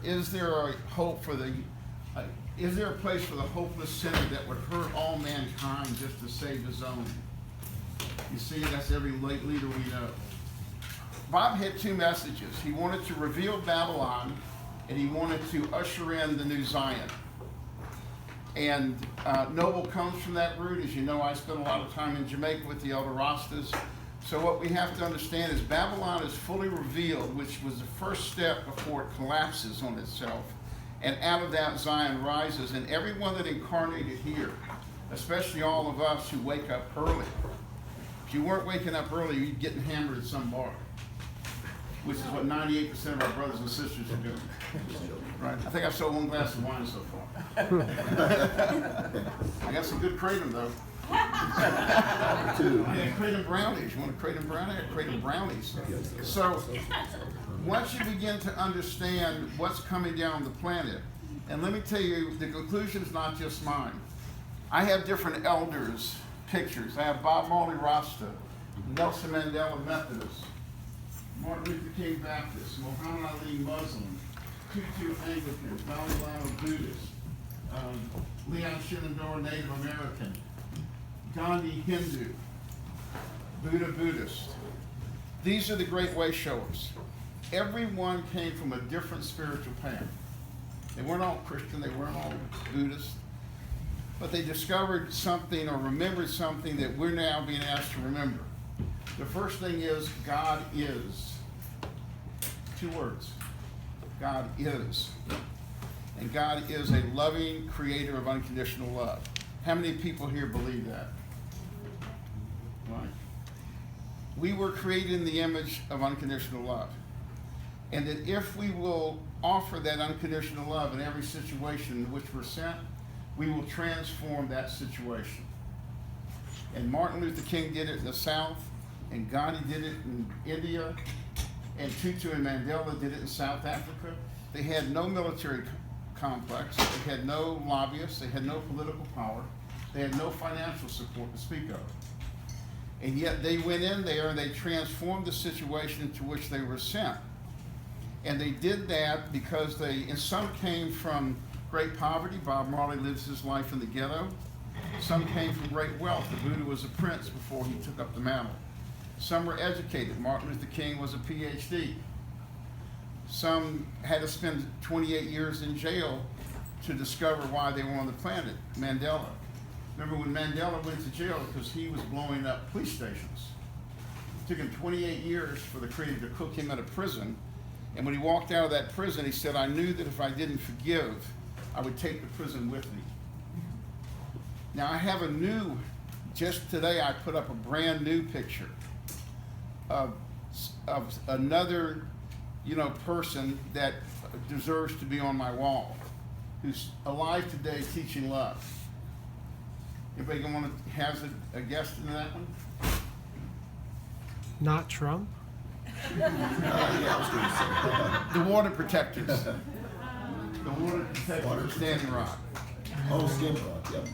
is there a hope for the, is there a place for the hopeless sinner that would hurt all mankind just to save his own? You see, that's every leader we know. Bob had two messages. He wanted to reveal Babylon, and he wanted to usher in the new Zion. And Noble comes from that root. As you know, I spent a lot of time in Jamaica with the Elder Rastas. So what we have to understand is Babylon is fully revealed, which was the first step before it collapses on itself. And out of that Zion rises. And everyone that incarnated here, especially all of us who wake up early. If you weren't waking up early, you'd get hammered at some bar, which is what 98% of our brothers and sisters are doing. Right? I think I've sold one glass of wine so far. I got some good kratom though. Yeah, kratom brownies. You want a kratom brownie? I got kratom brownies. So once you begin to understand what's coming down the planet, and let me tell you, the conclusion is not just mine. I have different elders' pictures. I have Bob Marley Rasta, Nelson Mandela Methodist, Martin Luther King Baptist, Muhammad Ali Muslim, Tutu Anglican, Dalai Lama Buddhist, Leon Shenandoah Native American, Gandhi Hindu, Buddha Buddhist. These are the great way showers. Everyone came from a different spiritual path. They weren't all Christian, they weren't all Buddhist, but they discovered something or remembered something that we're now being asked to remember. The first thing is God is. 2 words. God is. And God is a loving creator of unconditional love. How many people here believe that? Right. We were created in the image of unconditional love. And that if we will offer that unconditional love in every situation in which we're sent, we will transform that situation. And Martin Luther King did it in the South, and Gandhi did it in India, and Tutu and Mandela did it in South Africa. They had no military complex, they had no lobbyists, they had no political power, they had no financial support to speak of. And yet they went in there and they transformed the situation into which they were sent. And they did that because they, and some came from great poverty. Bob Marley lives his life in the ghetto. Some came from great wealth. The Buddha was a prince before he took up the mantle. Some were educated. Martin Luther King was a PhD. Some had to spend 28 years in jail to discover why they were on the planet. Mandela. Remember when Mandela went to jail because he was blowing up police stations. It took him 28 years for the Creator to cook him at a prison. And when he walked out of that prison, he said, I knew that if I didn't forgive, I would take the prison with me. Now I have a new, just today I put up a brand new picture of another, person that deserves to be on my wall, who's alive today teaching love. Anybody gonna want to hazard a guess in that one? Not Trump? Yeah, I was going to say. The water protectors. The water protectors of Standing Rock. Oh, Standing Rock, yep.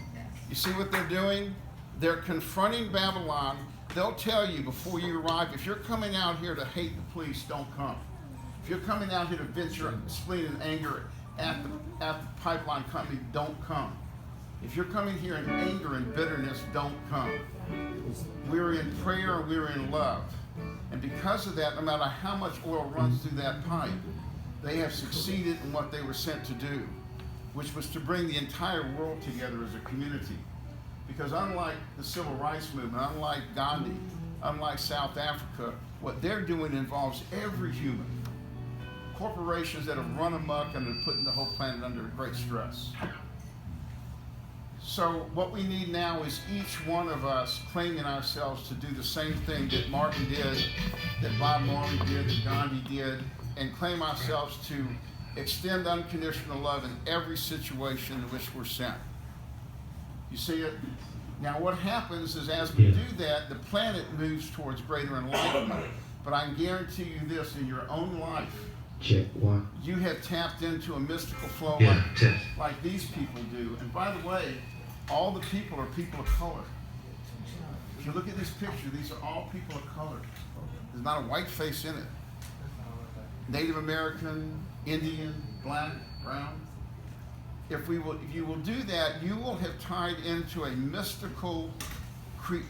You see what they're doing? They're confronting Babylon. They'll tell you before you arrive, if you're coming out here to hate the police, don't come. If you're coming out here to vent your spleen and anger at the pipeline company, don't come. If you're coming here in anger and bitterness, don't come. We're in prayer, we're in love. And because of that, no matter how much oil runs through that pipe, they have succeeded in what they were sent to do, which was to bring the entire world together as a community. Because unlike the civil rights movement, unlike Gandhi, unlike South Africa, what they're doing involves every human. Corporations that have run amok and are putting the whole planet under great stress. So what we need now is each one of us claiming ourselves to do the same thing that Martin did, that Bob Marley did, that Gandhi did, and claim ourselves to extend unconditional love in every situation in which we're sent. You see it? Now what happens is as we do that, the planet moves towards greater enlightenment. But I can guarantee you this, in your own life, Check one. you have tapped into a mystical flow Yeah, test. like these people do. And by the way, all the people are people of color. If you look at this picture, these are all people of color. There's not a white face in it. Native American, Indian, black, brown. If you will do that, you will have tied into a mystical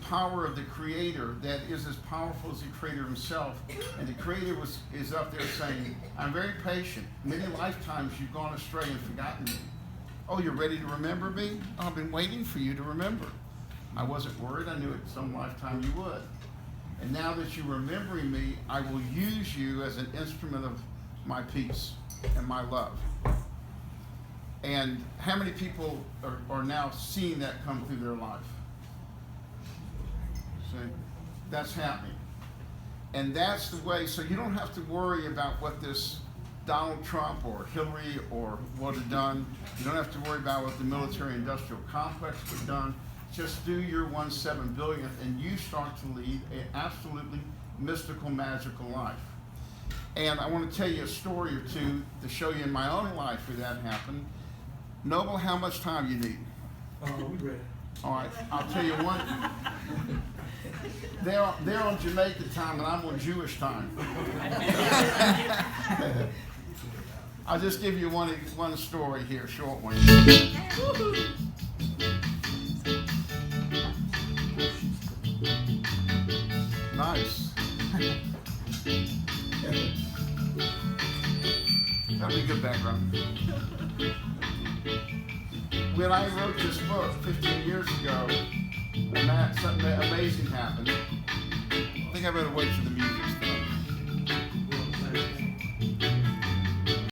power of the Creator that is as powerful as the Creator himself. And the Creator is up there saying, I'm very patient. Many lifetimes you've gone astray and forgotten me. Oh, you're ready to remember me? Oh, I've been waiting for you to remember. I wasn't worried. I knew at some lifetime you would. And now that you're remembering me, I will use you as an instrument of my peace and my love. And how many people are now seeing that come through their life? See, that's happening. And that's the way, so you don't have to worry about what this Donald Trump or Hillary or would have done. You don't have to worry about what the military-industrial complex would have done. Just do your 1/7 billionth and you start to lead an absolutely mystical, magical life. And I want to tell you a story or two to show you in my own life where that happened. Noble, how much time you need? We ready. All right, I'll tell you one. They're on Jamaican time and I'm on Jewish time. I'll just give you one story here, short one. Nice. That'd be a good background. When I wrote this book 15 years ago, something amazing happened. I think I better wait for the